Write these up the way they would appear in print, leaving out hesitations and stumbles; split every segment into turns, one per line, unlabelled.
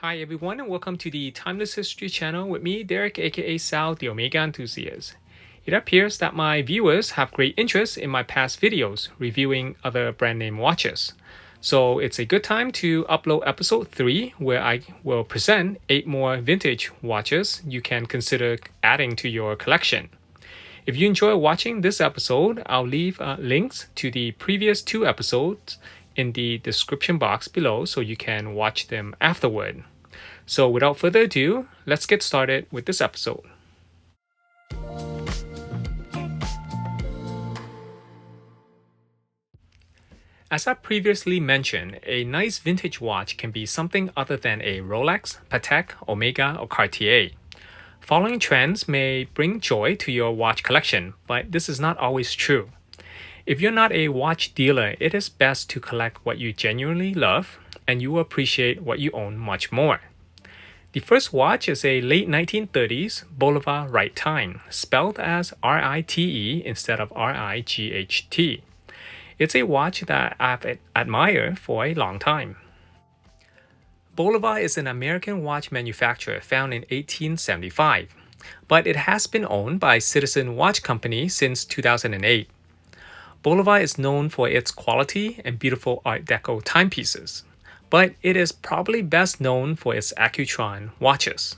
Hi everyone and welcome to the Timeless History channel with me, Derek aka Sal, the Omega Enthusiast. It appears that my viewers have great interest in my past videos reviewing other brand name watches. So it's a good time to upload episode 3 where I will present 8 more vintage watches you can consider adding to your collection. If you enjoy watching this episode, I'll leave links to the previous 2 episodes in the description box below so you can watch them afterward. So without further ado, let's get started with this episode. As I previously mentioned, a nice vintage watch can be something other than a Rolex, Patek, Omega, or Cartier. Following trends may bring joy to your watch collection, but this is not always true. If you're not a watch dealer, it is best to collect what you genuinely love, and you will appreciate what you own much more. The first watch is a late 1930s Bulova Rite time, spelled as R-I-T-E instead of R-I-G-H-T. It's a watch that I've admired for a long time. Bulova is an American watch manufacturer found in 1875, but it has been owned by Citizen Watch Company since 2008. Bulova is known for its quality and beautiful Art Deco timepieces, but it is probably best known for its Accutron watches.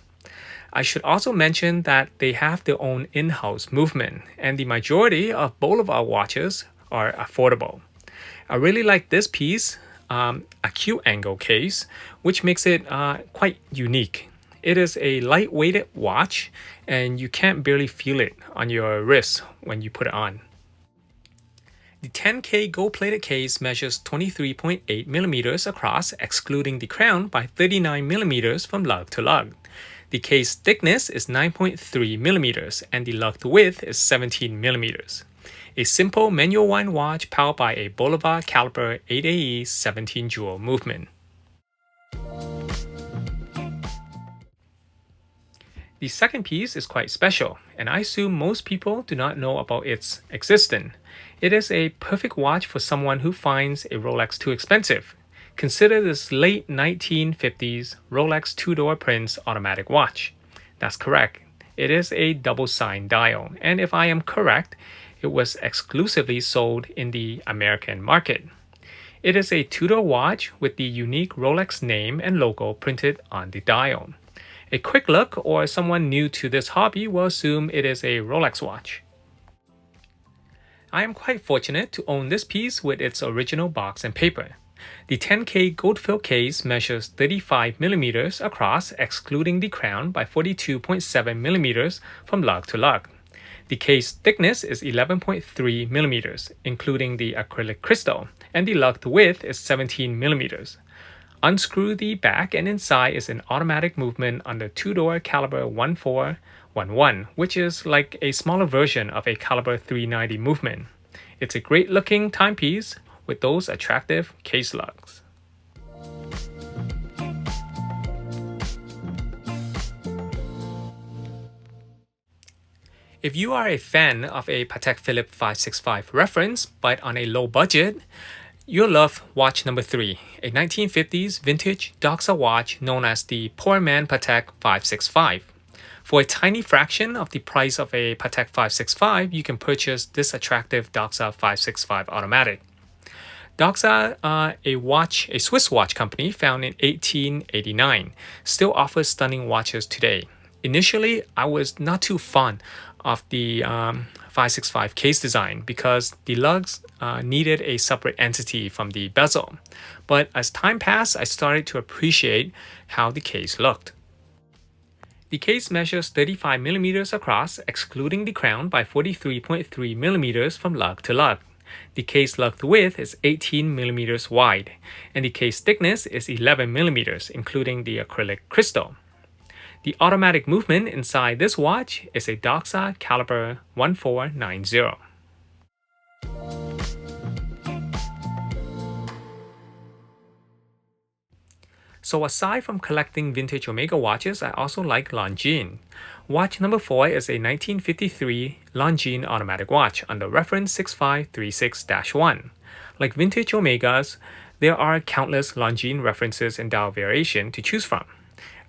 I should also mention that they have their own in-house movement, and the majority of Bulova watches are affordable. I really like this piece, acute angle case, which makes it quite unique. It is a light-weighted watch, and you can't barely feel it on your wrist when you put it on. The 10K gold-plated case measures 23.8 millimeters across, excluding the crown, by 39 millimeters from lug to lug. The case thickness is 9.3 millimeters, and the lug width is 17 millimeters. A simple manual wind watch powered by a Bulova caliber 8AE 17 jewel movement. The second piece is quite special, and I assume most people do not know about its existence. It is a perfect watch for someone who finds a Rolex too expensive. Consider this late 1950s Rolex Tudor Prince automatic watch. That's correct. It is a double-sign dial, and if I am correct, it was exclusively sold in the American market. It is a Tudor watch with the unique Rolex name and logo printed on the dial. A quick look or someone new to this hobby will assume it is a Rolex watch. I am quite fortunate to own this piece with its original box and paper. The 10K gold-filled case measures 35 millimeters across, excluding the crown, by 42.7 millimeters from lug to lug. The case thickness is 11.3 millimeters, including the acrylic crystal, and the lug width is 17 millimeters. Unscrew the back, and inside is an automatic movement on the Tudor caliber 1411, which is like a smaller version of a caliber 390 movement. It's a great looking timepiece with those attractive case lugs. If you are a fan of a Patek Philippe 565 reference but on a low budget, you'll love watch number 3, a 1950s vintage Doxa watch known as the Poor Man Patek 565. For a tiny fraction of the price of a Patek 565, you can purchase this attractive Doxa 565 automatic. Doxa, a Swiss watch company found in 1889, still offers stunning watches today. Initially, I was not too fond of the 565 case design because the lugs needed a separate entity from the bezel. But as time passed, I started to appreciate how the case looked. The case measures 35 millimeters across, excluding the crown, by 43.3 millimeters from lug to lug. The case lug width is 18 millimeters wide, and the case thickness is 11 millimeters, including the acrylic crystal. The automatic movement inside this watch is a Doxa caliber 1490. So aside from collecting vintage Omega watches, I also like Longines. Watch number 4 is a 1953 Longines Automatic watch under reference 6536-1. Like vintage Omegas, there are countless Longines references and dial variation to choose from.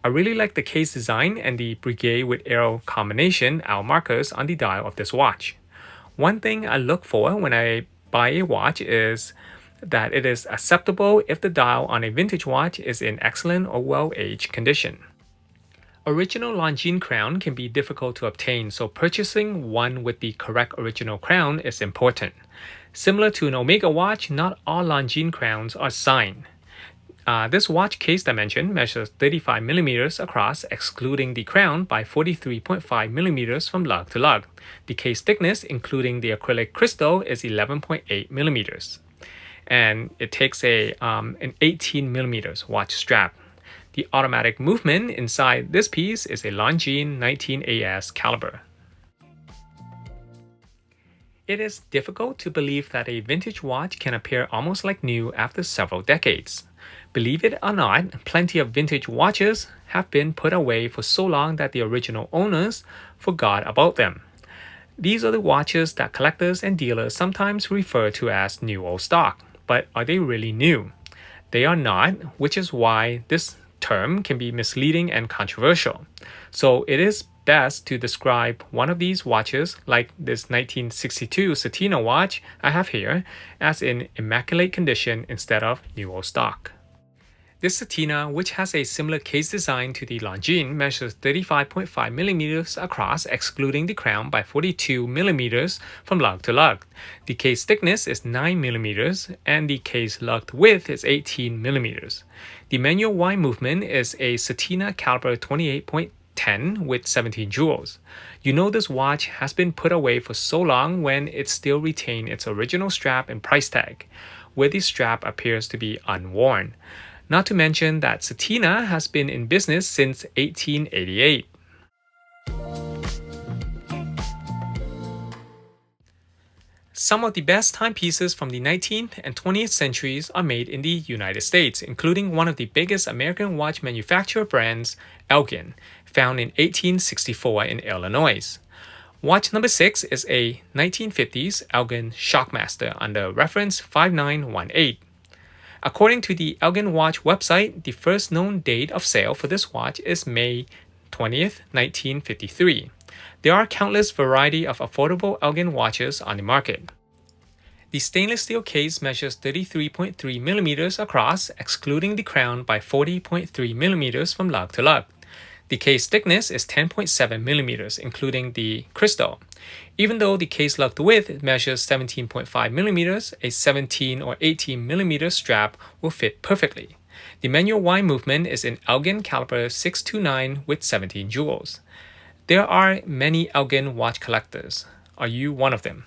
I really like the case design and the brigade with arrow combination hour markers on the dial of this watch. One thing I look for when I buy a watch is that it is acceptable if the dial on a vintage watch is in excellent or well-aged condition. Original Longines crown can be difficult to obtain, so purchasing one with the correct original crown is important. Similar to an Omega watch, not all Longines crowns are signed. This watch case dimension measures 35mm across, excluding the crown, by 43.5mm from lug to lug. The case thickness, including the acrylic crystal, is 11.8mm. And it takes an 18mm watch strap. The automatic movement inside this piece is a Longines 19AS caliber. It is difficult to believe that a vintage watch can appear almost like new after several decades. Believe it or not, plenty of vintage watches have been put away for so long that the original owners forgot about them. These are the watches that collectors and dealers sometimes refer to as new old stock, but are they really new? They are not, which is why this term can be misleading and controversial. So it is best to describe one of these watches, like this 1962 Certina watch I have here, as in immaculate condition instead of new old stock. This Certina, which has a similar case design to the Longines, measures 35.5mm across, excluding the crown, by 42mm from lug to lug. The case thickness is 9mm and the case lug width is 18mm. The manual wind movement is a Certina caliber 28.10 with 17 jewels. You know this watch has been put away for so long when it still retains its original strap and price tag, where the strap appears to be unworn. Not to mention that Certina has been in business since 1888. Some of the best timepieces from the 19th and 20th centuries are made in the United States, including one of the biggest American watch manufacturer brands, Elgin, found in 1864 in Illinois. Watch number 6 is a 1950s Elgin Shockmaster under reference 5918. According to the Elgin Watch website, the first known date of sale for this watch is May 20th, 1953. There are countless variety of affordable Elgin watches on the market. The stainless steel case measures 33.3mm across, excluding the crown, by 40.3mm from lug to lug. The case thickness is 10.7mm, including the crystal. Even though the case lug width measures 17.5mm, a 17 or 18mm strap will fit perfectly. The manual wind movement is in Elgin caliber 629 with 17 jewels. There are many Elgin watch collectors. Are you one of them?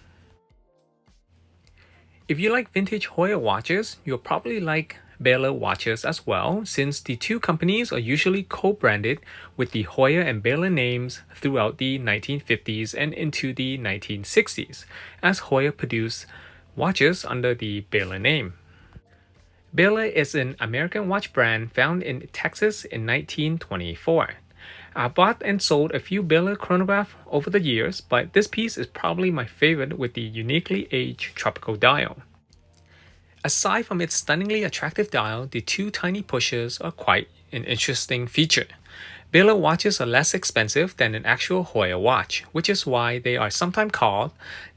If you like vintage Hoya watches, you'll probably like Baylor watches as well, since the two companies are usually co-branded with the Hoya and Baylor names throughout the 1950s and into the 1960s, as Hoya produced watches under the Baylor name. Baylor is an American watch brand found in Texas in 1924. I bought and sold a few Baylor Chronograph over the years, but this piece is probably my favorite with the uniquely aged tropical dial. Aside from its stunningly attractive dial, the two tiny pushers are quite an interesting feature. Baylor watches are less expensive than an actual Hoya watch, which is why they are sometimes called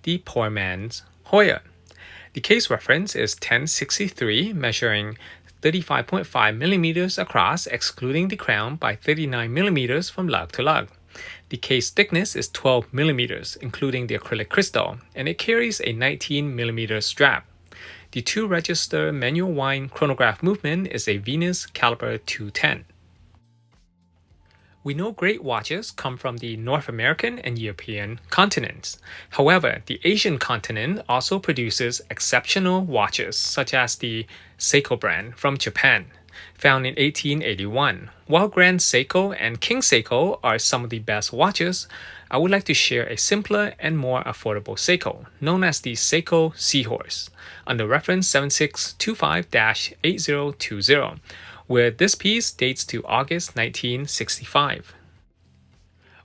the poor man's Hoya. The case reference is 1063, measuring 35.5mm across, excluding the crown, by 39mm from lug to lug. The case thickness is 12mm, including the acrylic crystal, and it carries a 19mm strap. The two-register manual wind chronograph movement is a Venus caliber 210. We know great watches come from the North American and European continents. However, the Asian continent also produces exceptional watches, such as the Seiko brand from Japan, found in 1881. While Grand Seiko and King Seiko are some of the best watches, I would like to share a simpler and more affordable Seiko, known as the Seiko Sea Horse, under reference 7625-8020, where this piece dates to August 1965.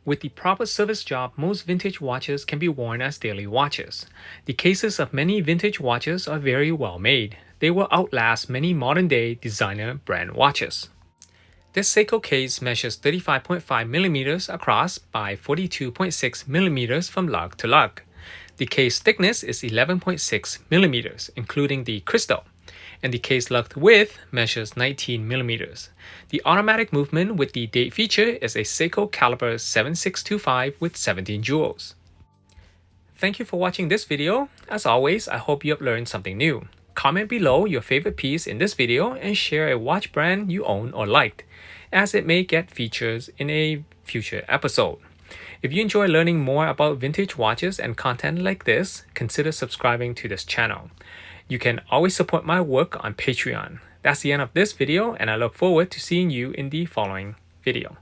With the proper service job, most vintage watches can be worn as daily watches. The cases of many vintage watches are very well made. They will outlast many modern-day designer brand watches. This Seiko case measures 35.5 millimeters across by 42.6 millimeters from lug to lug. The case thickness is 11.6 millimeters, including the crystal, and the case lug width measures 19 millimeters. The automatic movement with the date feature is a Seiko caliber 7625 with 17 jewels. Thank you for watching this video. As always, I hope you have learned something new. Comment below your favorite piece in this video and share a watch brand you own or liked, as it may get features in a future episode. If you enjoy learning more about vintage watches and content like this, consider subscribing to this channel. You can always support my work on Patreon. That's the end of this video, and I look forward to seeing you in the following video.